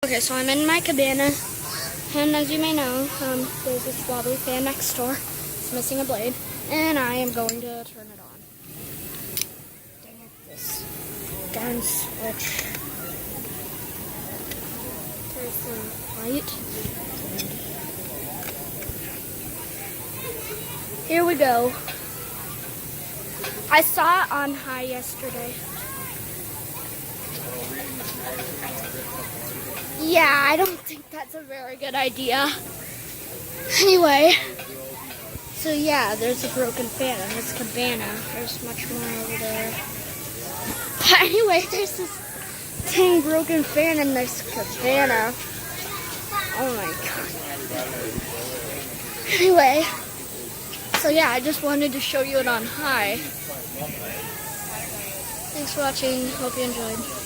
Okay, so I'm in my cabana, and as you may know, there's this wobbly fan next door. It's missing a blade, and I am going to turn it on. Dang it, this darn switch. There's some light. Here we go. I saw it on high yesterday. Yeah, I don't think that's a very good idea. Anyway, so yeah, there's a broken fan in this cabana. There's much more over there. But anyway, there's this dang broken fan in this cabana. Oh my god. Anyway, so yeah, I just wanted to show you it on high. Thanks for watching. Hope you enjoyed.